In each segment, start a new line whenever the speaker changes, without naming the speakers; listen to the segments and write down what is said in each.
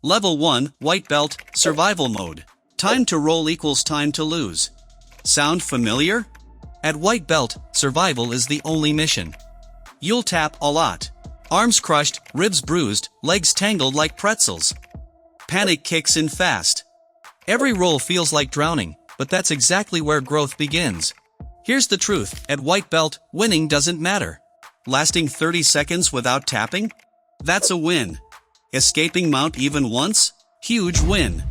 Level 1, White Belt, Survival Mode. Time to roll equals time to lose. Sound familiar? At White Belt, survival is the only mission. You'll tap a lot. Arms crushed, ribs bruised, legs tangled like pretzels. Panic kicks in fast. Every roll feels like drowning, but that's exactly where growth begins. Here's the truth, at White Belt, winning doesn't matter. Lasting 30 seconds without tapping? That's a win. Escaping mount even once? Huge win.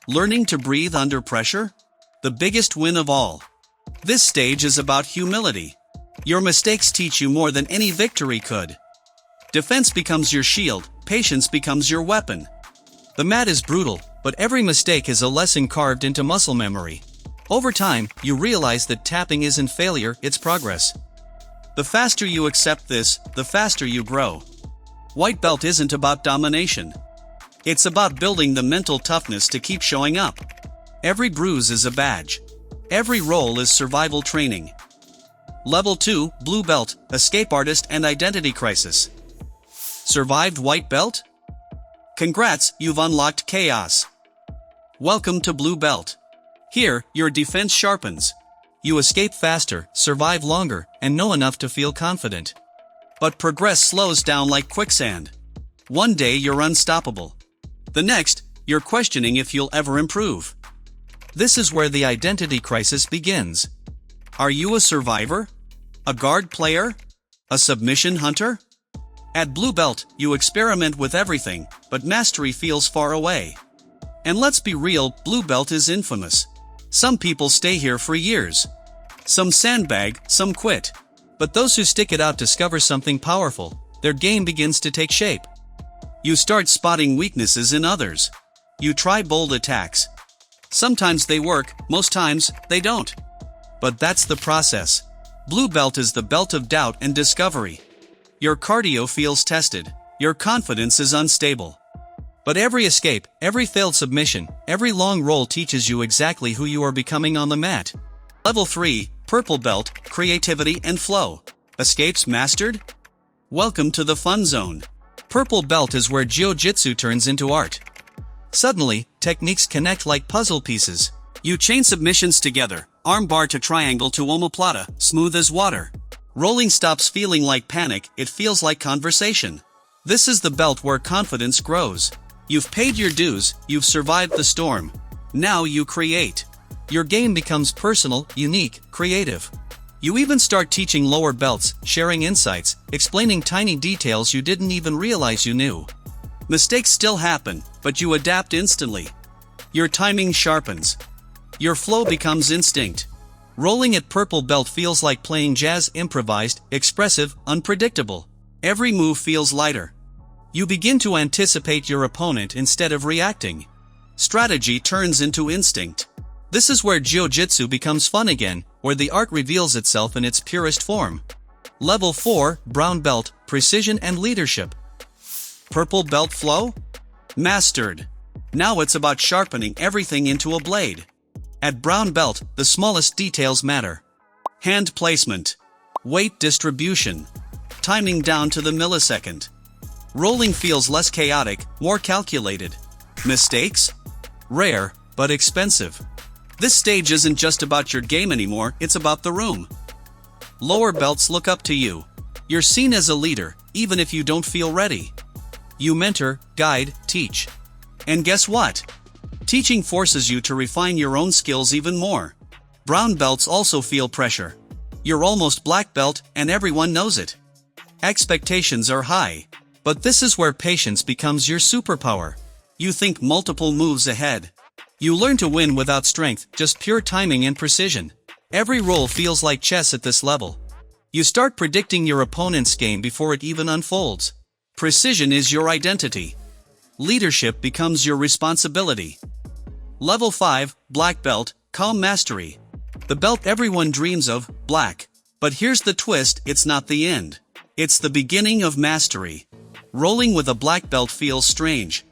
Learning to breathe under pressure? The biggest win of all. This stage is about humility. Your mistakes teach you more than any victory could. Defense becomes your shield, patience becomes your weapon. The mat is brutal, but every mistake is a lesson carved into muscle memory. Over time, you realize that tapping isn't failure, it's progress. The faster you accept this, the faster you grow. White Belt isn't about domination. It's about building the mental toughness to keep showing up. Every bruise is a badge. Every roll is survival training. Level 2, Blue Belt, Escape Artist and Identity Crisis. Survived White Belt? Congrats, you've unlocked chaos. Welcome to Blue Belt. Here, your defense sharpens. You escape faster, survive longer, and know enough to feel confident. But progress slows down like quicksand. One day you're unstoppable. The next, you're questioning if you'll ever improve. This is where the identity crisis begins. Are you a survivor? A guard player? A submission hunter? At Blue Belt, you experiment with everything, but mastery feels far away. And let's be real, Blue Belt is infamous. Some people stay here for years. Some sandbag, some quit. But those who stick it out discover something powerful. Their game begins to take shape. You start spotting weaknesses in others. You try bold attacks. Sometimes they work, most times they don't. But that's the process. Blue Belt is the belt of doubt and discovery. Your cardio feels tested. Your confidence is unstable. But every escape, every failed submission, every long roll teaches you exactly who you are becoming on the mat. Level 3, Purple Belt, Creativity and Flow. Escapes mastered? Welcome to the fun zone. Purple Belt is where Jiu Jitsu turns into art. Suddenly, techniques connect like puzzle pieces. You chain submissions together, armbar to triangle to omoplata, smooth as water. Rolling stops feeling like panic, it feels like conversation. This is the belt where confidence grows. You've paid your dues, you've survived the storm. Now you create. Your game becomes personal, unique, creative. You even start teaching lower belts, sharing insights, explaining tiny details you didn't even realize you knew. Mistakes still happen, but you adapt instantly. Your timing sharpens. Your flow becomes instinct. Rolling at Purple Belt feels like playing jazz, improvised, expressive, unpredictable. Every move feels lighter. You begin to anticipate your opponent instead of reacting. Strategy turns into instinct. This is where Jiu Jitsu becomes fun again, where the art reveals itself in its purest form. Level 4, Brown Belt, Precision and Leadership. Purple Belt Flow? Mastered. Now it's about sharpening everything into a blade. At Brown Belt, the smallest details matter. Hand placement. Weight distribution. Timing down to the millisecond. Rolling feels less chaotic, more calculated. Mistakes? Rare, but expensive. This stage isn't just about your game anymore, it's about the room. Lower belts look up to you. You're seen as a leader, even if you don't feel ready. You mentor, guide, teach. And guess what? Teaching forces you to refine your own skills even more. Brown belts also feel pressure. You're almost black belt, and everyone knows it. Expectations are high. But this is where patience becomes your superpower. You think multiple moves ahead. You learn to win without strength, just pure timing and precision. Every roll feels like chess at this level. You start predicting your opponent's game before it even unfolds. Precision is your identity. Leadership becomes your responsibility. Level 5, Black Belt, Calm Mastery. The belt everyone dreams of, black. But here's the twist, it's not the end. It's the beginning of mastery. Rolling with a black belt feels strange.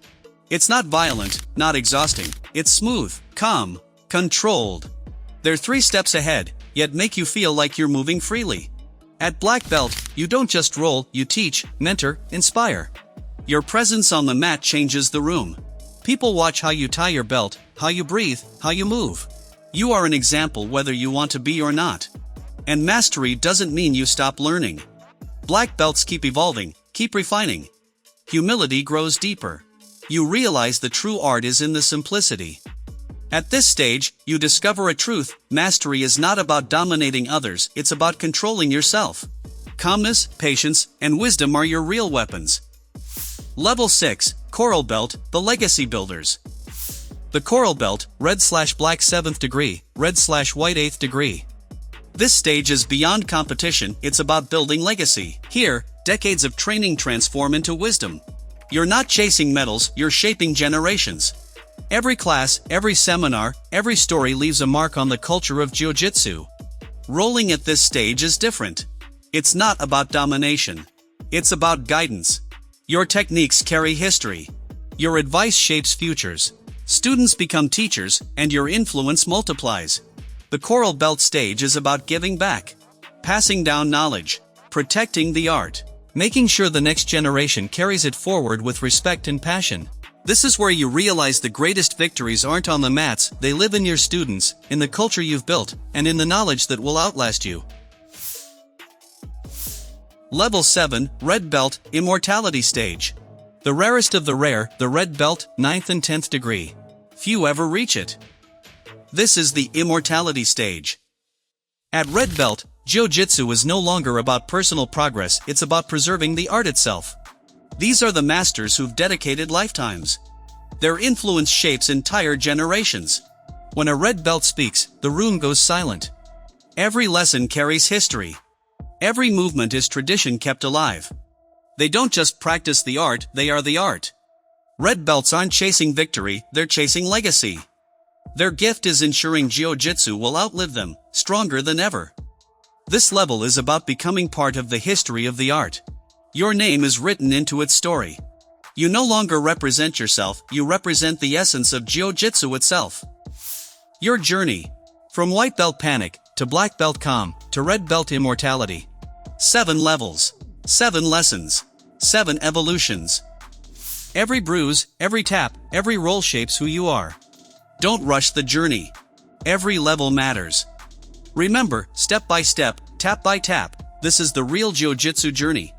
It's not violent, not exhausting. It's smooth, calm, controlled. They're 3 steps ahead, yet make you feel like you're moving freely. At Black Belt, you don't just roll, you teach, mentor, inspire. Your presence on the mat changes the room. People watch how you tie your belt, how you breathe, how you move. You are an example whether you want to be or not. And mastery doesn't mean you stop learning. Black belts keep evolving, keep refining. Humility grows deeper. You realize the true art is in the simplicity. At this stage, you discover a truth: mastery is not about dominating others, it's about controlling yourself. Calmness, patience, and wisdom are your real weapons. Level 6, Coral Belt, the Legacy Builders. The Coral Belt, red/black 7th degree, red/white 8th degree. This stage is beyond competition, it's about building legacy. Here, decades of training transform into wisdom. You're not chasing medals, you're shaping generations. Every class, every seminar, every story leaves a mark on the culture of Jiu Jitsu. Rolling at this stage is different. It's not about domination. It's about guidance. Your techniques carry history. Your advice shapes futures. Students become teachers, and your influence multiplies. The Coral Belt stage is about giving back. Passing down knowledge. Protecting the art. Making sure the next generation carries it forward with respect and passion. This is where you realize the greatest victories aren't on the mats, they live in your students, in the culture you've built, and in the knowledge that will outlast you. Level 7, Red Belt, Immortality Stage. The rarest of the rare, the Red Belt, 9th and 10th degree. Few ever reach it. This is the Immortality Stage. At Red Belt, Jiu Jitsu is no longer about personal progress, it's about preserving the art itself. These are the masters who've dedicated lifetimes. Their influence shapes entire generations. When a red belt speaks, the room goes silent. Every lesson carries history. Every movement is tradition kept alive. They don't just practice the art, they are the art. Red belts aren't chasing victory, they're chasing legacy. Their gift is ensuring Jiu Jitsu will outlive them, stronger than ever. This level is about becoming part of the history of the art. Your name is written into its story. You no longer represent yourself, you represent the essence of Jiu Jitsu itself. Your journey. From white belt panic, to black belt calm, to red belt immortality. 7 levels. 7 lessons. 7 evolutions. Every bruise, every tap, every roll shapes who you are. Don't rush the journey. Every level matters. Remember, step by step, tap by tap, this is the real Jiu Jitsu journey.